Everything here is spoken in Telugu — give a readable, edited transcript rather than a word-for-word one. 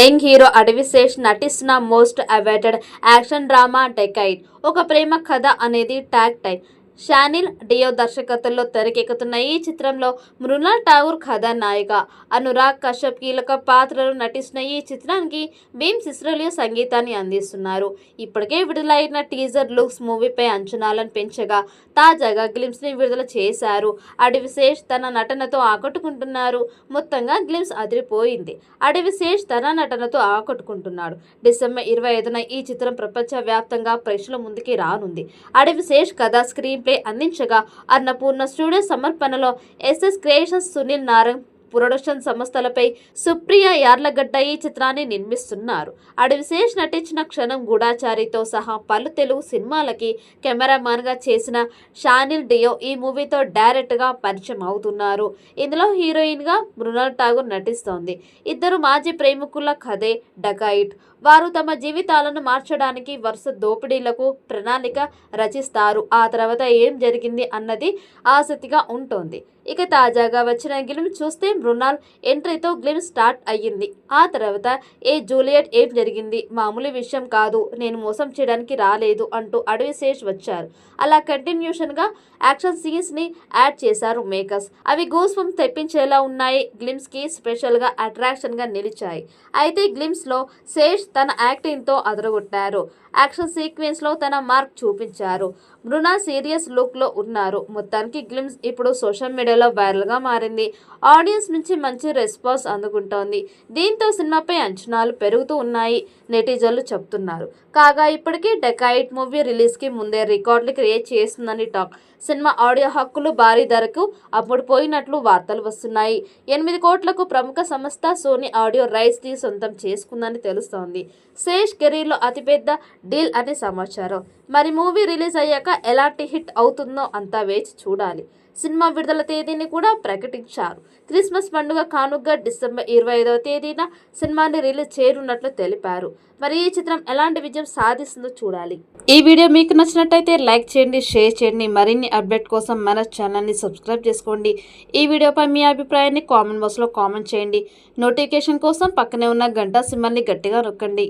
యంగ్ హీరో అడవిశేష్ నటిస్తున్న మోస్ట్ అవైటెడ్ యాక్షన్ డ్రామా డెకైడ్ ఒక ప్రేమ కథ అనేది ట్యాగ్ టైం. షానిల్ డియో దర్శకత్వంలో తెరకెక్కుతున్న ఈ చిత్రంలో మృణాల్ ఠాగూర్ కథానాయిక, అనురాగ్ కశ్యప్ కీలక పాత్రలు నటిస్తున్న ఈ చిత్రానికి భీమ్ సిసిరోలియో సంగీతాన్ని అందిస్తున్నారు. ఇప్పటికే విడుదలైన టీజర్ లుక్స్ మూవీపై అంచనాలను పెంచగా తాజాగా గ్లిమ్స్ ని విడుదల చేశారు. అడవిశేష్ తన నటనతో ఆకట్టుకుంటున్నారు. మొత్తంగా గ్లిమ్స్ అదిరిపోయింది. అడవిశేష్ తన నటనతో ఆకట్టుకుంటున్నాడు. డిసెంబర్ 25న ఈ చిత్రం ప్రపంచ వ్యాప్తంగా ప్రేక్షకుల ముందుకి రానుంది. అడవిశేష్ కథ స్క్రీన్ ప్లే అందించగా అన్నపూర్ణ స్టూడియో సమర్పణలో SS creations, Sunil Narang production సంస్థలపై సుప్రియ యార్లగడ్డ ఈ చిత్రాన్ని నిర్మిస్తున్నారు. అడవిశేష్ నటించిన క్షణం, గూఢాచారితో సహా పలు తెలుగు సినిమాలకి కెమెరామాన్ గా చేసిన షానిల్ డియో ఈ మూవీతో డైరెక్ట్ గా పరిచయం అవుతున్నారు. ఇందులో హీరోయిన్ గా మృణాల్ ఠాగూర్ నటిస్తోంది. ఇద్దరు మాజీ ప్రేమికుల కథే డకాయిట్. వారు తమ జీవితాలను మార్చడానికి వరుస దోపిడీలకు ప్రణాళిక రచిస్తారు. ఆ తర్వాత ఏం జరిగింది అన్నది ఆసక్తిగా ఉంటుంది. ఇక తాజాగా వచ్చిన గ్లిమ్స్ చూస్తే మృణాల్ ఎంట్రీతో గ్లిమ్స్ స్టార్ట్ అయ్యింది. ఆ తర్వాత ఏ జూలియట్, ఏం జరిగింది, మామూలు విషయం కాదు, నేను మోసం చేయడానికి రాలేదు అంటూ అడవిశేష్ వచ్చారు. అలా కంటిన్యూషన్ గా యాక్షన్ సీన్స్ ని యాడ్ చేశారు మేకర్స్. అవి గూస్ బంప్స్ తెప్పించేలా ఉన్నాయి. గ్లిమ్స్ కి స్పెషల్ గా అట్రాక్షన్ గా నిలిచాయి. అయితే గ్లిమ్స్ లో శేష్ తన యాక్టింగ్ తో అదరగొట్టారు. యాక్షన్ సీక్వెన్స్ లో తన మార్క్ చూపించారు. మృణాల్ సీరియస్ లుక్ లో ఉన్నారు. మొత్తానికి గ్లిమ్స్ ఇప్పుడు సోషల్ మీడియాలో వైరల్ గా మారింది. ఆడియన్స్ నుంచి మంచి రెస్పాన్స్ అందుకుంటోంది. దీంతో సినిమాపై అంచనాలు పెరుగుతూ ఉన్నాయి నెటిజన్లు చెప్తున్నారు. కాగా ఇప్పటికీ డెకాయిట్ మూవీ రిలీజ్ కి ముందే రికార్డులు క్రియేట్ చేస్తుందని టాక్. సినిమా ఆడియో హక్కులు భారీ ధరకు అమ్ముడుపోయినట్లు వార్తలు వస్తున్నాయి. 8 కోట్లకు ప్రముఖ సంస్థ సోనీ ఆడియో రైట్స్ ని సొంతం చేసుకుందని తెలుస్తోంది. శేష్ కెరీర్ లో అతిపెద్ద డీల్ అని సమాచారం. మరి మూవీ రిలీజ్ అయ్యాక ఎలాంటి హిట్ అవుతుందో అంతా వేచి చూడాలి. సినిమా విడుదల తేదీని కూడా ప్రకటించారు. క్రిస్మస్ పండుగ కానుకగా డిసెంబర్ 25వ తేదీన సినిమాని రిలీజ్ చేయనున్నట్లు తెలిపారు. మరి ఈ చిత్రం ఎలాంటి విజయం సాధిస్తుందో చూడాలి. ఈ వీడియో మీకు నచ్చినట్టయితే లైక్ చేయండి, షేర్ చేయండి. మరిన్ని అప్డేట్ కోసం మన ఛానల్ని సబ్స్క్రైబ్ చేసుకోండి. ఈ వీడియోపై మీ అభిప్రాయాన్ని కామెంట్ బాక్స్లో కామెంట్ చేయండి. నోటిఫికేషన్ కోసం పక్కనే ఉన్న గంట సింబల్ని గట్టిగా నొక్కండి.